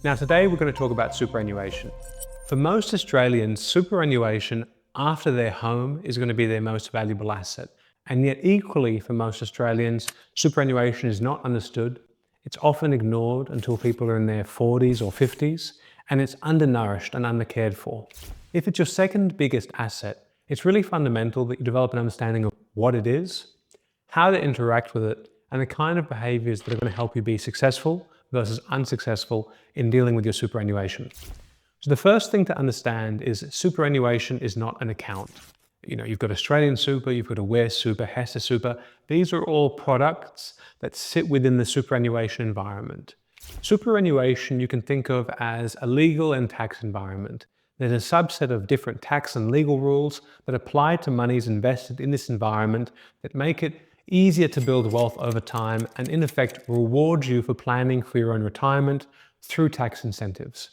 Now today we're going to talk about superannuation. For most Australians, superannuation after their home is going to be their most valuable asset. And yet equally for most Australians, superannuation is not understood. It's often ignored until people are in their 40s or 50s, and it's undernourished and undercared for. If it's your second biggest asset, it's really fundamental that you develop an understanding of what it is, how to interact with it, and the kind of behaviors that are going to help you be successful versus unsuccessful in dealing with your superannuation. So the first thing to understand is superannuation is not an account. You've got Australian Super, you've got Aware Super, HESA Super. These are all products that sit within the superannuation environment. Superannuation you can think of as a legal and tax environment. There's a subset of different tax and legal rules that apply to monies invested in this environment that make it easier to build wealth over time and in effect reward you for planning for your own retirement through tax incentives.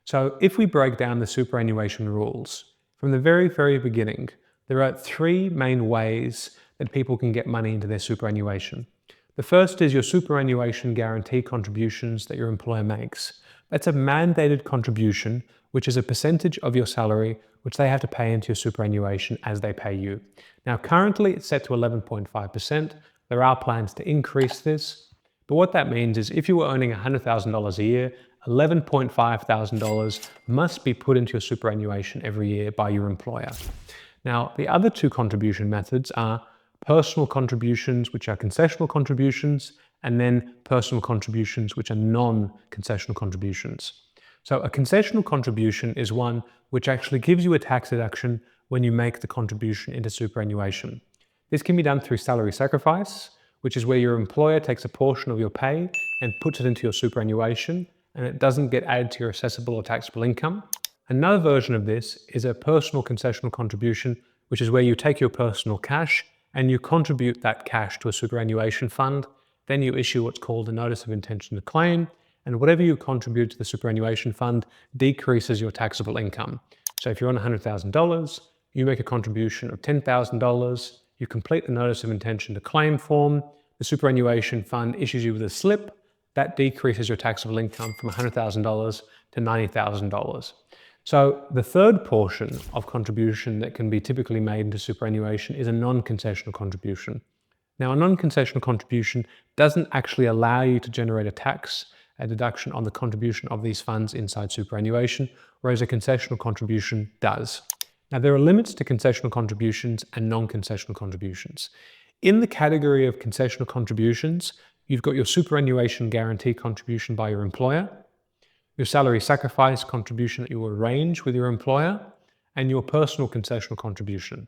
So if we break down the superannuation rules, from the very, very beginning, there are three main ways that people can get money into their superannuation. The first is your superannuation guarantee contributions that your employer makes. That's a mandated contribution, which is a percentage of your salary, which they have to pay into your superannuation as they pay you. Now, currently it's set to 11.5%. There are plans to increase this. But what that means is if you were earning $100,000 a year, $11,500 must be put into your superannuation every year by your employer. Now, the other two contribution methods are personal contributions, which are concessional contributions, and then personal contributions, which are non-concessional contributions. So a concessional contribution is one which actually gives you a tax deduction when you make the contribution into superannuation. This can be done through salary sacrifice, which is where your employer takes a portion of your pay and puts it into your superannuation, and it doesn't get added to your assessable or taxable income. Another version of this is a personal concessional contribution, which is where you take your personal cash and you contribute that cash to a superannuation fund. Then you issue what's called a notice of intention to claim, and whatever you contribute to the superannuation fund decreases your taxable income. So if you're on $100,000, you make a contribution of $10,000, you complete the notice of intention to claim form, the superannuation fund issues you with a slip, that decreases your taxable income from $100,000 to $90,000. So the third portion of contribution that can be typically made into superannuation is a non-concessional contribution. Now, a non-concessional contribution doesn't actually allow you to generate a deduction on the contribution of these funds inside superannuation, whereas a concessional contribution does. Now, there are limits to concessional contributions and non-concessional contributions. In the category of concessional contributions, you've got your superannuation guarantee contribution by your employer, your salary sacrifice contribution that you arrange with your employer, and your personal concessional contribution.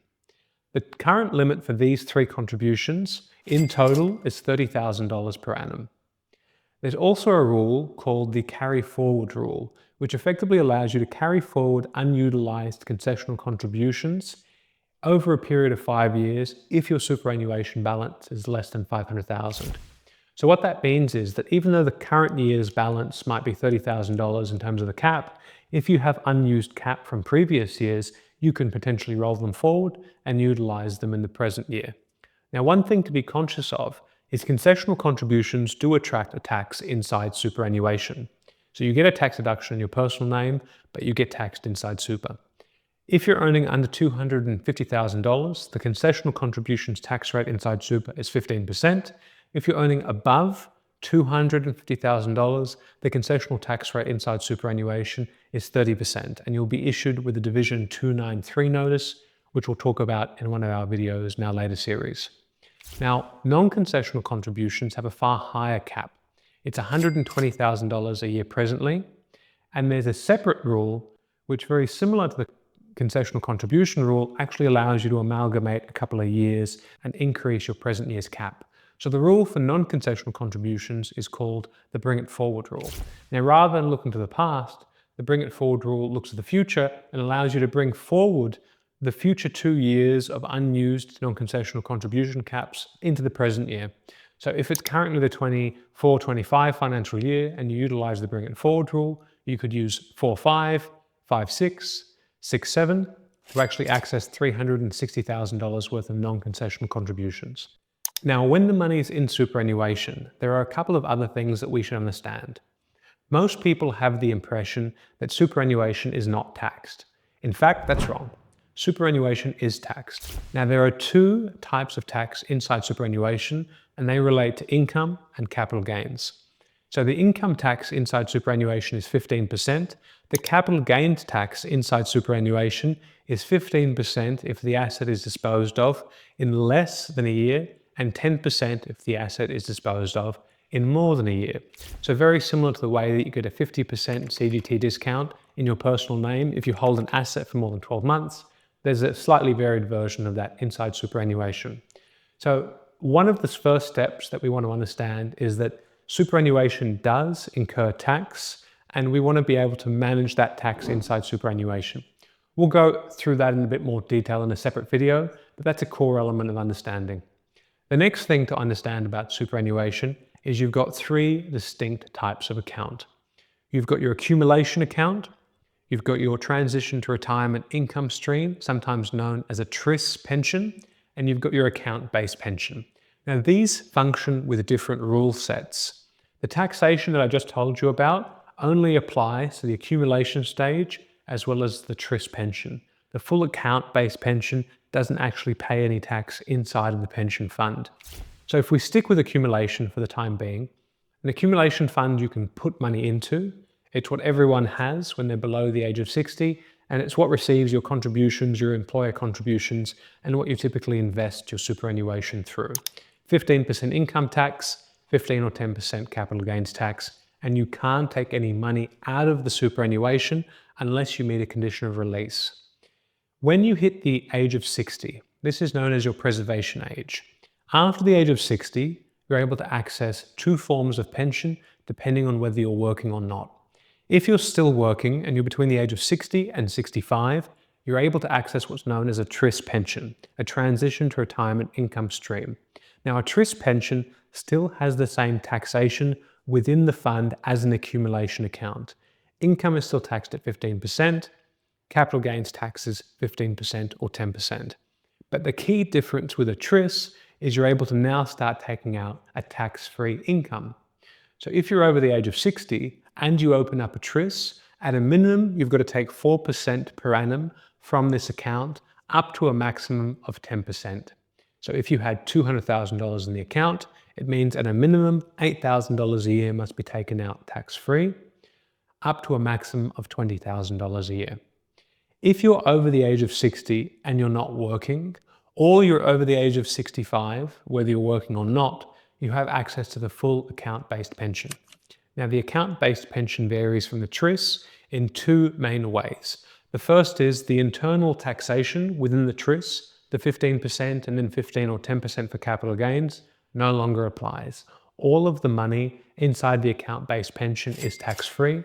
The current limit for these three contributions in total is $30,000 per annum. There's also a rule called the carry forward rule, which effectively allows you to carry forward unutilized concessional contributions over a period of 5 years if your superannuation balance is less than $500,000. So what that means is that even though the current year's balance might be $30,000 in terms of the cap, if you have unused cap from previous years, you can potentially roll them forward and utilize them in the present year. Now, one thing to be conscious of is concessional contributions do attract a tax inside superannuation. So you get a tax deduction in your personal name, but you get taxed inside super. If you're earning under $250,000, the concessional contributions tax rate inside super is 15%. If you're earning above $250,000, the concessional tax rate inside superannuation is 30%, and you'll be issued with a Division 293 notice, which we'll talk about in one of our videos in our later series. Now, non-concessional contributions have a far higher cap. It's $120,000 a year presently, and there's a separate rule which, very similar to the concessional contribution rule, actually allows you to amalgamate a couple of years and increase your present year's cap. So the rule for non-concessional contributions is called the bring it forward rule. Now, rather than looking to the past, the bring it forward rule looks to the future and allows you to bring forward the future 2 years of unused non-concessional contribution caps into the present year. So if it's currently the 24-25 financial year and you utilize the bring it forward rule, you could use 4-5, 5-6, 6-7 to actually access $360,000 worth of non-concessional contributions. Now, when the money is in superannuation, there are a couple of other things that we should understand. Most people have the impression that superannuation is not taxed. In fact, that's wrong. Superannuation is taxed. Now, there are two types of tax inside superannuation, and they relate to income and capital gains. So the income tax inside superannuation is 15%. The capital gains tax inside superannuation is 15% if the asset is disposed of in less than a year, and 10% if the asset is disposed of in more than a year. So very similar to the way that you get a 50% CGT discount in your personal name if you hold an asset for more than 12 months, there's a slightly varied version of that inside superannuation. So one of the first steps that we want to understand is that superannuation does incur tax, and we want to be able to manage that tax inside superannuation. We'll go through that in a bit more detail in a separate video, but that's a core element of understanding. The next thing to understand about superannuation is you've got three distinct types of account. You've got your accumulation account, you've got your transition to retirement income stream, sometimes known as a TRIS pension, and you've got your account-based pension. Now, these function with different rule sets. The taxation that I just told you about only applies to the accumulation stage as well as the TRIS pension. The full account-based pension doesn't actually pay any tax inside of the pension fund. So if we stick with accumulation for the time being, an accumulation fund you can put money into. It's what everyone has when they're below the age of 60, and it's what receives your contributions, your employer contributions, and what you typically invest your superannuation through. 15% income tax, 15 or 10% capital gains tax, and you can't take any money out of the superannuation unless you meet a condition of release. When you hit the age of 60, this is known as your preservation age. After the age of 60, you're able to access two forms of pension depending on whether you're working or not. If you're still working and you're between the age of 60 and 65, you're able to access what's known as a TRIS pension, a transition to retirement income stream. Now, a TRIS pension still has the same taxation within the fund as an accumulation account. Income is still taxed at 15%, capital gains taxes 15% or 10%. But the key difference with a TRIS is you're able to now start taking out a tax-free income. So if you're over the age of 60 and you open up a TRIS, at a minimum, you've got to take 4% per annum from this account up to a maximum of 10%. So if you had $200,000 in the account, it means at a minimum, $8,000 a year must be taken out tax-free, up to a maximum of $20,000 a year. If you're over the age of 60 and you're not working, or you're over the age of 65, whether you're working or not, you have access to the full account-based pension. Now, the account-based pension varies from the TRIS in two main ways. The first is the internal taxation within the TRIS, the 15% and then 15 or 10% for capital gains, no longer applies. All of the money inside the account-based pension is tax-free.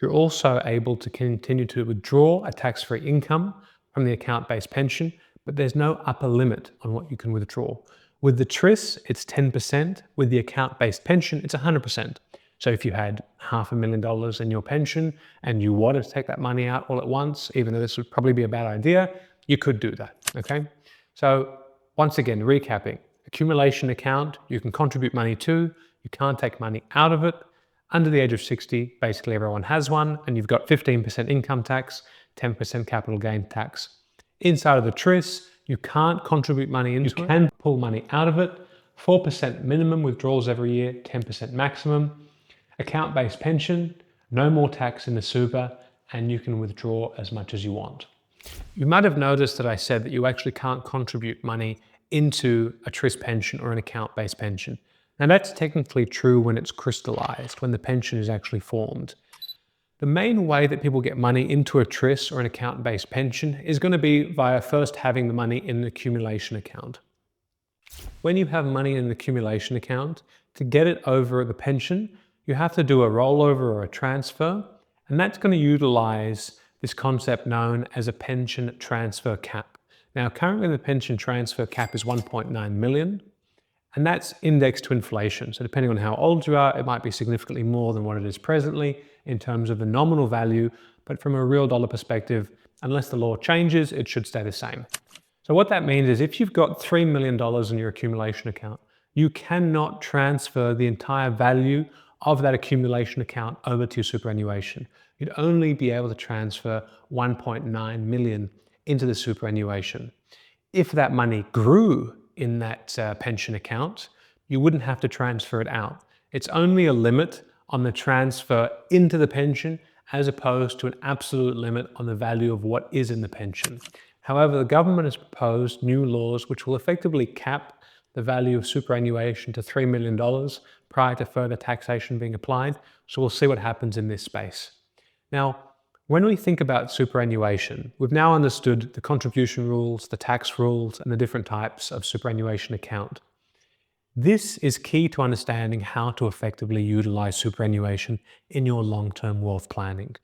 You're also able to continue to withdraw a tax-free income from the account-based pension, but there's no upper limit on what you can withdraw. With the TRIS, it's 10%. With the account-based pension, it's 100%. So if you had $500,000 in your pension and you wanted to take that money out all at once, even though this would probably be a bad idea, you could do that, okay? So once again, recapping, accumulation account, you can contribute money to, you can't take money out of it. Under the age of 60, basically everyone has one, and you've got 15% income tax, 10% capital gain tax. Inside of the TRIS, you can't contribute money into it. You can pull money out of it. 4% minimum withdrawals every year, 10% maximum. Account-based pension, no more tax in the super, and you can withdraw as much as you want. You might have noticed that I said that you actually can't contribute money into a TRIS pension or an account-based pension. Now, that's technically true when it's crystallized, when the pension is actually formed. The main way that people get money into a TRIS or an account-based pension is going to be via first having the money in an accumulation account. When you have money in an accumulation account, to get it over the pension, you have to do a rollover or a transfer, and that's going to utilize this concept known as a pension transfer cap. Now, currently the pension transfer cap is 1.9 million. And that's indexed to inflation. So depending on how old you are, it might be significantly more than what it is presently in terms of the nominal value. But from a real dollar perspective, unless the law changes, it should stay the same. So what that means is if you've got $3 million in your accumulation account, you cannot transfer the entire value of that accumulation account over to your superannuation. You'd only be able to transfer 1.9 million into the superannuation. If that money grew in that pension account, you wouldn't have to transfer it out. It's only a limit on the transfer into the pension as opposed to an absolute limit on the value of what is in the pension. However, the government has proposed new laws which will effectively cap the value of superannuation to $3 million prior to further taxation being applied. So we'll see what happens in this space. Now, when we think about superannuation, we've now understood the contribution rules, the tax rules, and the different types of superannuation account. This is key to understanding how to effectively utilize superannuation in your long-term wealth planning.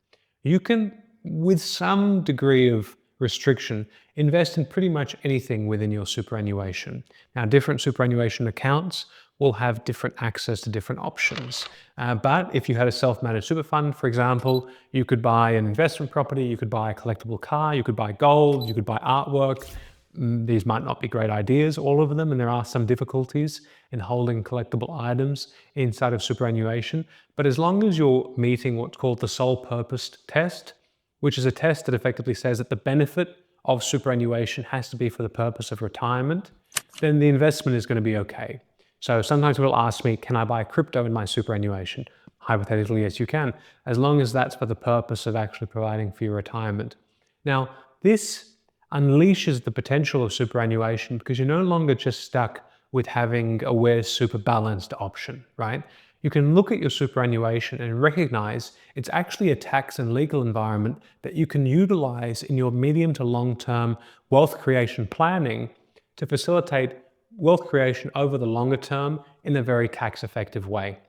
You can, with some degree of restriction, invest in pretty much anything within your superannuation. Now, different superannuation accounts will have different access to different options. But if you had a self-managed super fund, for example, you could buy an investment property, you could buy a collectible car, you could buy gold, you could buy artwork. These might not be great ideas, all of them, and there are some difficulties in holding collectible items inside of superannuation. But as long as you're meeting what's called the sole purpose test, which is a test that effectively says that the benefit of superannuation has to be for the purpose of retirement, then the investment is going to be okay. So sometimes people ask me, can I buy crypto in my superannuation? Hypothetically, yes, you can, as long as that's for the purpose of actually providing for your retirement. Now, this unleashes the potential of superannuation because you're no longer just stuck with having a where's super balanced option, right? You can look at your superannuation and recognize it's actually a tax and legal environment that you can utilize in your medium to long-term wealth creation planning to facilitate wealth creation over the longer term in a very tax-effective way.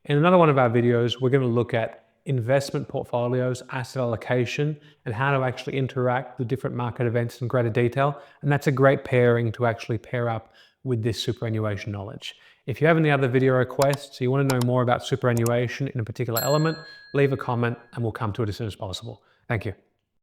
In another one of our videos, we're going to look at investment portfolios, asset allocation, and how to actually interact with different market events in greater detail. And that's a great pairing to actually pair up with this superannuation knowledge. If you have any other video requests, or you want to know more about superannuation in a particular element, leave a comment and we'll come to it as soon as possible. Thank you.